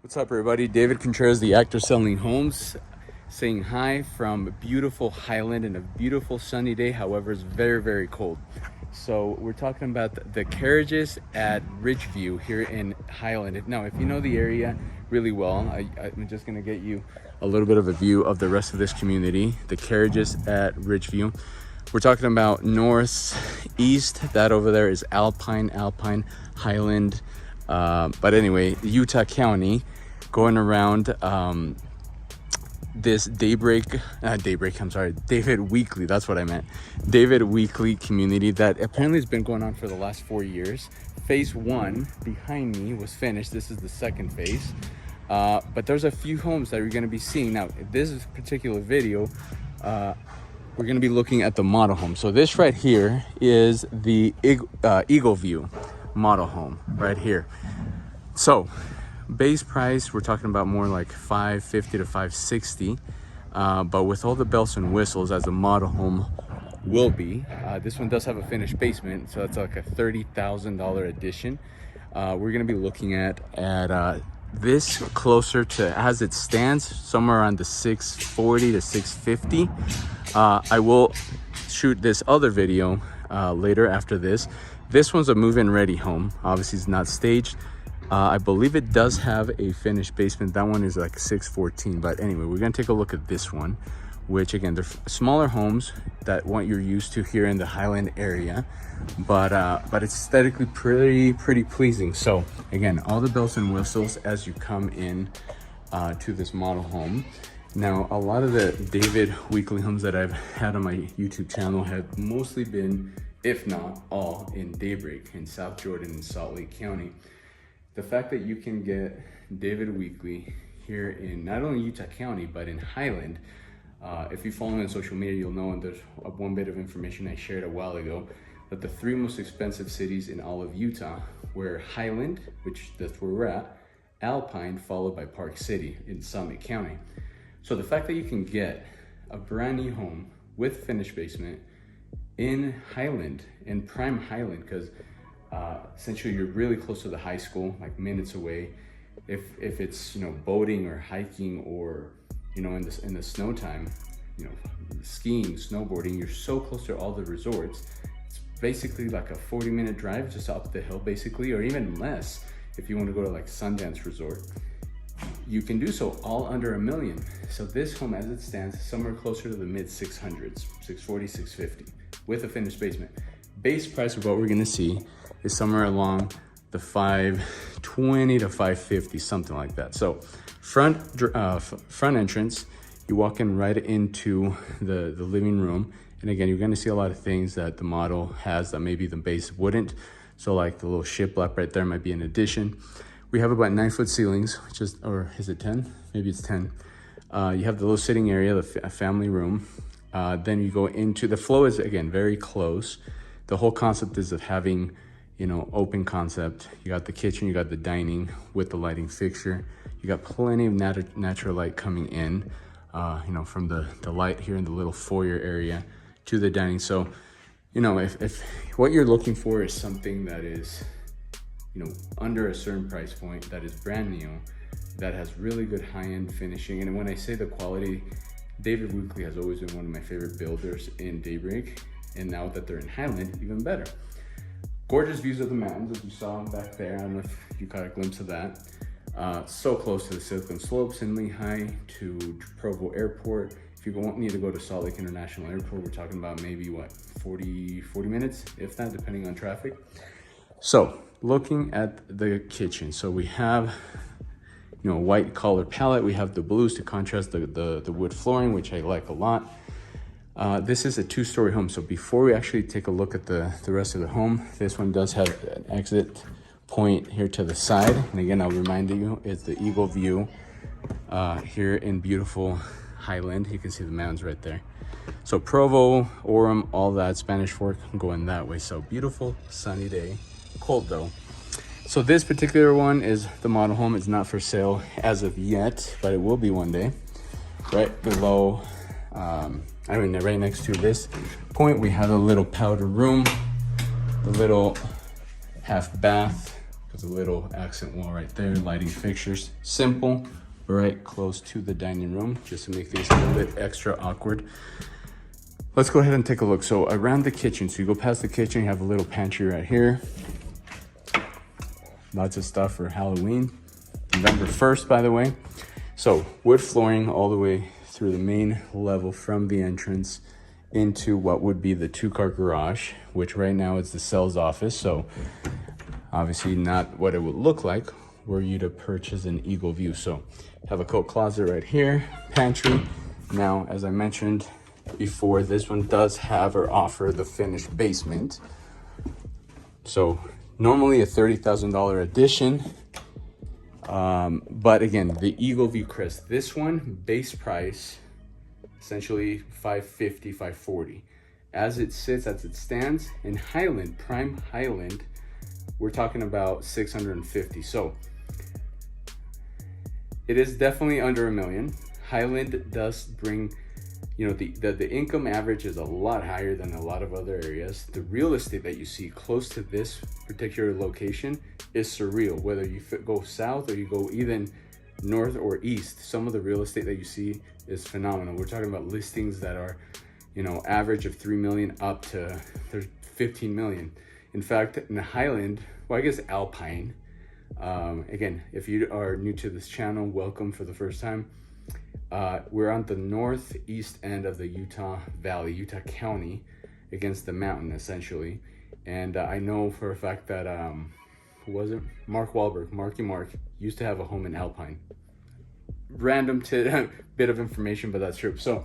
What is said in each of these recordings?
What's up, everybody? David Contreras, the actor selling homes, saying hi from beautiful Highland and a beautiful sunny day. However, it's very, very cold. So we're talking about the Carriages at Ridgeview here in Highland. Now, if you know the area really well, I'm just gonna get you a little bit of a view of the rest of this community. The Carriages at Ridgeview. We're talking about northeast. That over there is Alpine, Highland. But anyway, Utah County, going around this David Weekley, that's what I meant. David Weekley community that apparently has been going on for the last 4 years. Phase 1 behind me was finished. This is the second phase. But there's a few homes that you're gonna be seeing. Now, this particular video, we're gonna be looking at the model home. So this right here is the Eagleview model home right here. So base price, we're talking about more like $550 to $560, but with all the bells and whistles as a model home will be, this one does have a finished basement, so it's like a $30,000 addition. We're going to be looking at this closer to, as it stands, somewhere around the $640 to $650. I will shoot this other video later after this. This one's a move-in ready home. Obviously it's not staged. I believe it does have a finished basement. That one is like 614. But anyway, we're gonna take a look at this one, which again, they're smaller homes that what you're used to here in the Highland area, but it's aesthetically pretty pleasing. So again, all the bells and whistles as you come in to this model home. Now, a lot of the David Weekley homes that I've had on my YouTube channel have mostly been, if not all, in Daybreak in South Jordan and Salt Lake County. The fact that you can get David Weekley here in not only Utah County, but in Highland, if you follow me on social media, you'll know, and there's one bit of information I shared a while ago, that the 3 most expensive cities in all of Utah were Highland, which that's where we're at, Alpine, followed by Park City in Summit County. So the fact that you can get a brand new home with finished basement in Highland, in prime Highland, because essentially you're really close to the high school, like minutes away. If it's, you know, boating or hiking, or, you know, in the snow time, you know, skiing, snowboarding, you're so close to all the resorts. It's basically like a 40-minute drive just up the hill basically, or even less if you want to go to like Sundance Resort. You can do so all under $1 million. So this home as it stands is somewhere closer to the mid 600s, 640, 650 with a finished basement. Base price of what we're gonna see is somewhere along the 520 to 550, something like that. So front entrance, you walk in right into the living room. And again, you're gonna see a lot of things that the model has that maybe the base wouldn't. So like the little shiplap right there might be an addition. We have about 9-foot ceilings, which is, or is it 10? Maybe it's 10. You have the little sitting area, the family room. Then you go into, the flow is again, very close. The whole concept is of having, you know, open concept. You got the kitchen, you got the dining with the lighting fixture. You got plenty of natural light coming in, you know, from the light here in the little foyer area to the dining. So, you know, if what you're looking for is something that is, you know, under a certain price point, that is brand new, that has really good high-end finishing. And when I say the quality, David Weekley has always been one of my favorite builders in Daybreak. And now that they're in Highland, even better. Gorgeous views of the mountains, as you saw back there. I don't know if you caught a glimpse of that. So close to the Silicon Slopes in Lehigh, to Provo Airport. If you need to go to Salt Lake International Airport, we're talking about maybe what, 40 minutes, if that, depending on traffic. So looking at the kitchen, so we have, you know, white color palette. We have the blues to contrast the wood flooring, which I like a lot. This is a 2-story home. So before we actually take a look at the rest of the home, this one does have an exit point here to the side. And again, I'll remind you, it's the Eagleview here in beautiful Highland. You can see the mountains right there. So Provo, Orem, all that, Spanish Fork, going that way. So beautiful, sunny day, cold though. So this particular one is the model home. It's not for sale as of yet, but it will be one day. Right below, right next to this point, we have a little powder room, the little half bath Has a little accent wall right there, lighting fixtures. Simple, right close to the dining room, just to make things a little bit extra awkward. Let's go ahead and take a look. So around the kitchen, so you go past the kitchen, you have a little pantry right here. Lots of stuff for Halloween. November 1st, by the way. So wood flooring all the way through the main level from the entrance into what would be the 2-car garage, which right now is the sales office. So obviously not what it would look like were you to purchase an Eagleview. So have a coat closet right here, pantry. Now, as I mentioned before, this one does have or offer the finished basement. So normally a $30,000 addition. But again, the Eagleview Crest, this one base price, essentially $550, $540. As it sits, as it stands in Highland, prime Highland, we're talking about $650. So it is definitely under $1 million. Highland does bring, you know, the income average is a lot higher than a lot of other areas. The real estate that you see close to this particular location is surreal. Whether you go south or you go even north or east, some of the real estate that you see is phenomenal. We're talking about listings that are, you know, average of 3 million up to 15 million. In fact, in the Highland, well, I guess Alpine, again, if you are new to this channel, welcome for the first time. We're on the northeast end of the Utah Valley, Utah County, against the mountain, essentially. And I know for a fact that, who was it? Mark Wahlberg, Marky Mark, used to have a home in Alpine. Random bit of information, but that's true. So,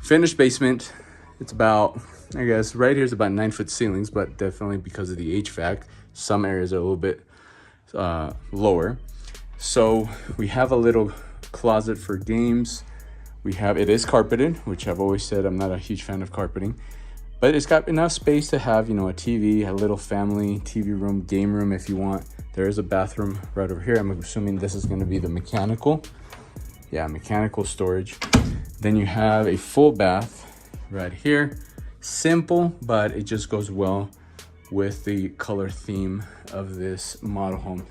finished basement. It's about, I guess, right here's about 9-foot ceilings, but definitely because of the HVAC, some areas are a little bit lower. So we have a little closet for games. It is carpeted, which I've always said I'm not a huge fan of carpeting, but it's got enough space to have, you know, a TV, a little family TV room, game room if you want. There is a bathroom right over here. I'm assuming this is going to be the mechanical. Yeah, mechanical storage. Then you have a full bath right here. Simple, but it just goes well with the color theme of this model home.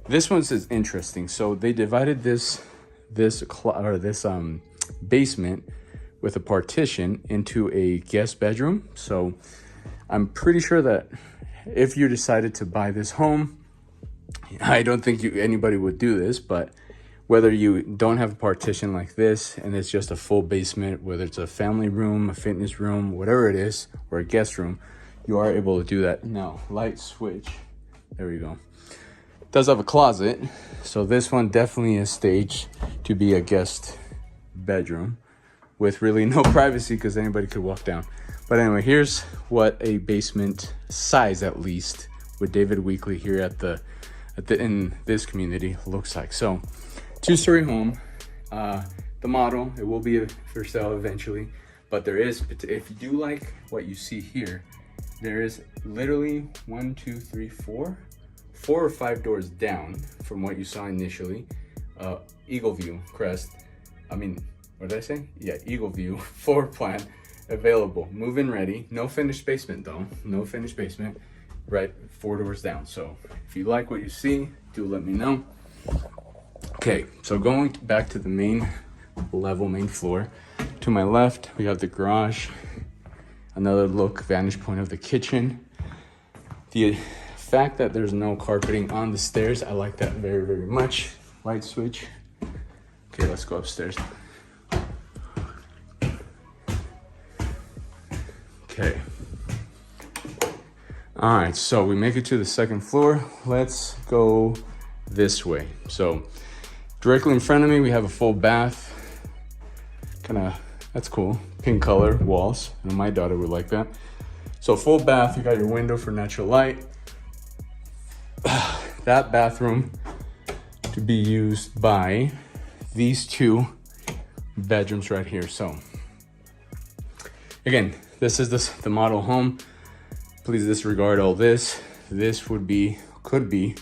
This one's is interesting. So they divided this basement with a partition into a guest bedroom. So I'm pretty sure that if you decided to buy this home, I don't think anybody would do this, but whether you don't have a partition like this and it's just a full basement, whether it's a family room, a fitness room, whatever it is, or a guest room, you are able to do that. Now, light switch, there we go. It does have a closet, so this one definitely is staged to be a guest bedroom with really no privacy because anybody could walk down. But anyway, here's what a basement size, at least with David Weekley here in this community looks like. So 2-story home. The model, it will be for sale eventually, but there is, if you do like what you see here, there is literally 4 or 5 doors down from what you saw initially. Eagleview Crest, what did I say? Yeah, Eagleview floor plan available, move-in ready. No finished basement though, no finished basement. Right, 4 doors down. So if you like what you see, do let me know. Okay, so going back to the main level, main floor. To my left, we have the garage. Another vantage point of the kitchen. The fact that there's no carpeting on the stairs, I like that very, very much. Light switch. Okay, let's go upstairs. Okay. All right, so we make it to the second floor. Let's go this way. So directly in front of me, we have a full bath. That's cool. Pink color walls. I know my daughter would like that. So full bath, you got your window for natural light. That bathroom to be used by these 2 bedrooms right here. So again, this is the model home. Please disregard all this. This could be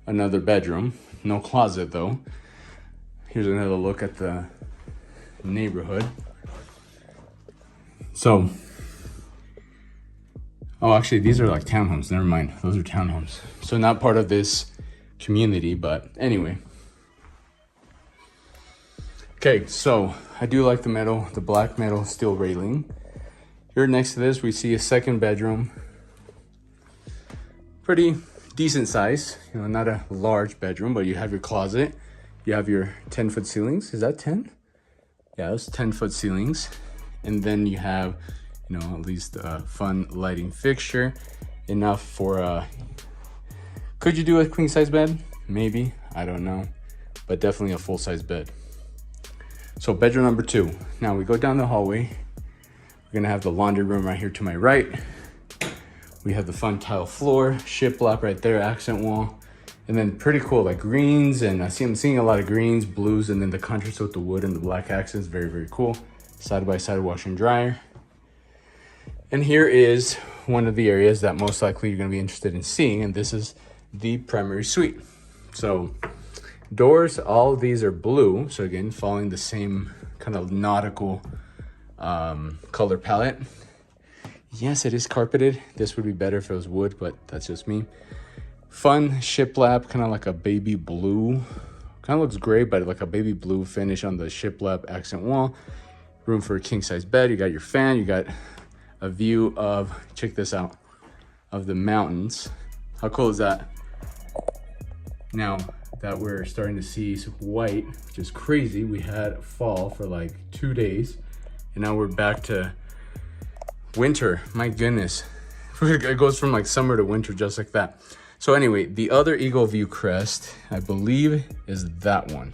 another bedroom. No closet though. Here's another look at the neighborhood. So Oh, actually, these are like townhomes. Never mind. Those are townhomes. So not part of this community, but anyway. Okay, so I do like the black metal steel railing. Here next to this, we see a second bedroom. Pretty decent size, you know, not a large bedroom, but you have your closet. You have your 10-foot ceilings. Is that 10? Yeah, those 10-foot ceilings. And then you have, you know, at least a fun lighting fixture. Enough for, could you do a queen size bed? Maybe, I don't know. But definitely a full size bed. So bedroom number 2. Now we go down the hallway. We're gonna have the laundry room right here to my right. We have the fun tile floor, shiplap right there, accent wall. And then pretty cool, like greens, and I'm seeing a lot of greens, blues, and then the contrast with the wood and the black accents, very, very cool. Side by side washer and dryer. And here is one of the areas that most likely you're gonna be interested in seeing, and this is the primary suite. So doors, all of these are blue. So again, following the same kind of nautical color palette. Yes, it is carpeted. This would be better if it was wood, but that's just me. Fun shiplap, kind of like a baby blue. Kind of looks gray, but like a baby blue finish on the shiplap accent wall. Room for a king size bed. You got your fan. You got a view of, check this out, of the mountains. How cool is that? Now that we're starting to see some white, which is crazy. We had fall for like 2 days, and now we're back to winter. My goodness. It goes from like summer to winter just like that. So anyway, the other Eagleview crest, I believe, is that one.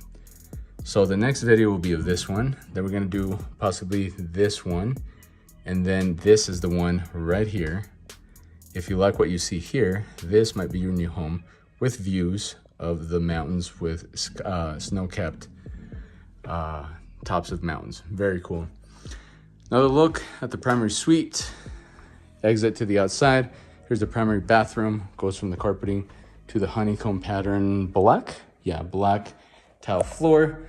So the next video will be of this one. Then we're gonna do possibly this one. And then this is the one right here. If you like what you see here, this might be your new home with views of the mountains with snow-capped tops of mountains. Very cool. Another look at the primary suite. Exit to the outside. Here's the primary bathroom. Goes from the carpeting to the honeycomb pattern black. Yeah, black tile floor.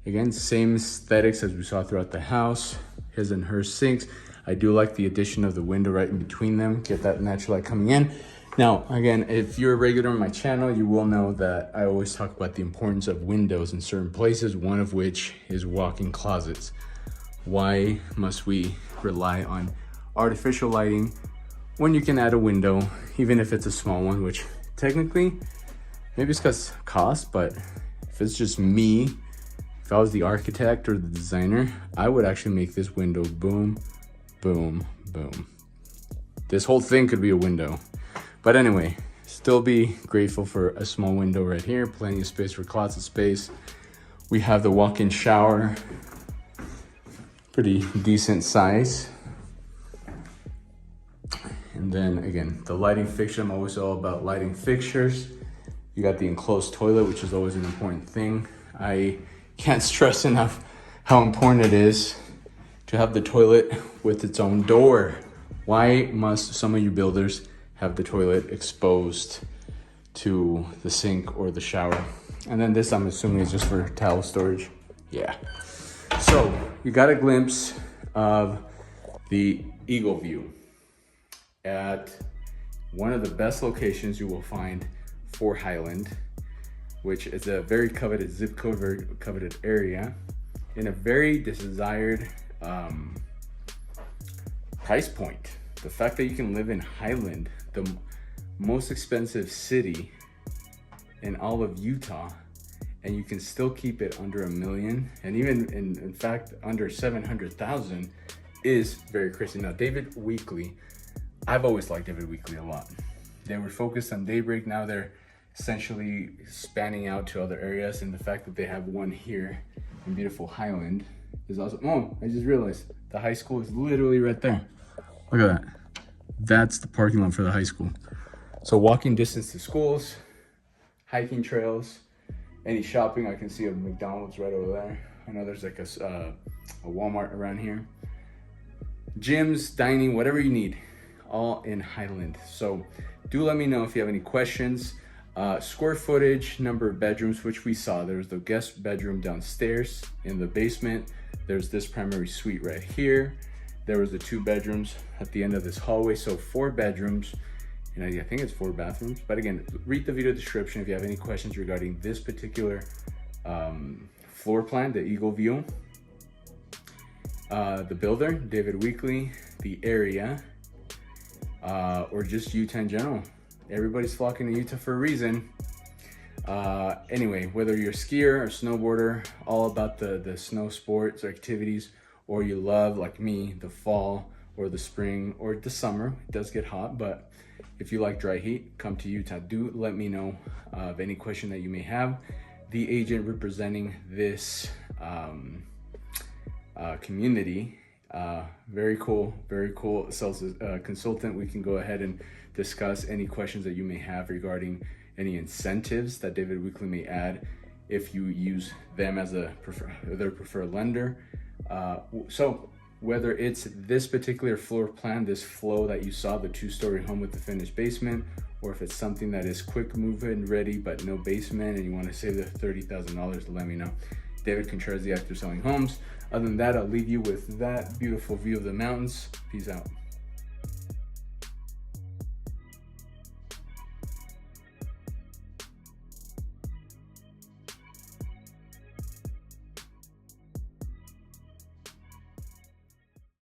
Again, same aesthetics as we saw throughout the house. His and her sinks. I do like the addition of the window right in between them. Get that natural light coming in. Now, again, if you're a regular on my channel, you will know that I always talk about the importance of windows in certain places, one of which is walk-in closets. Why must we rely on artificial lighting when you can add a window, even if it's a small one, which technically, maybe it's because cost, but if it's just me, if I was the architect or the designer, I would actually make this window boom, boom, boom. This whole thing could be a window. But anyway, still be grateful for a small window right here, plenty of space for closet space. We have the walk-in shower, pretty decent size. And then again, the lighting fixture, I'm always all about lighting fixtures. You got the enclosed toilet, which is always an important thing. I can't stress enough how important it is to have the toilet with its own door. Why must some of you builders have the toilet exposed to the sink or the shower? And then this, I'm assuming, is just for towel storage. Yeah. So you got a glimpse of the Eagleview at one of the best locations you will find for Highland, which is a very coveted zip code, very coveted area in a very desired price point. The fact that you can live in Highland, the most expensive city in all of Utah, and you can still keep it under $1 million, and even in fact under 700,000, is very crazy. Now, David Weekley, I've always liked David Weekley a lot. They were focused on Daybreak. Now they're essentially spanning out to other areas, and the fact that they have one here in beautiful Highland is also, oh, I just realized the high school is literally right there. Look at that. That's the parking lot for the high school. So walking distance to schools, hiking trails, any shopping. I can see a McDonald's right over there. I know there's like a Walmart around here. Gyms, dining, whatever you need, all in Highland. So do let me know if you have any questions. Square footage, number of bedrooms, which we saw. There's the guest bedroom downstairs in the basement. There's this primary suite right here. There was the 2 bedrooms at the end of this hallway, so 4 bedrooms, and I think it's 4 bathrooms. But again, read the video description if you have any questions regarding this particular floor plan, the Eagleview. The builder, David Weekley, the area, or just Utah in general. Everybody's flocking to Utah for a reason. Anyway, whether you're a skier or snowboarder, all about the snow sports or activities, or you love, like me, the fall or the spring or the summer. It does get hot, but if you like dry heat, come to Utah. Do let me know of any question that you may have. The agent representing this community, very cool sales consultant. We can go ahead and discuss any questions that you may have regarding any incentives that David Weekley may add if you use them as their preferred lender. So whether it's this particular floor plan, this flow that you saw, the 2-story home with the finished basement, or if it's something that is quick move-in ready but no basement and you want to save the $30,000, let me know. David Contreras, The Actor Selling Homes. Other than that, I'll leave you with that beautiful view of the mountains. Peace out.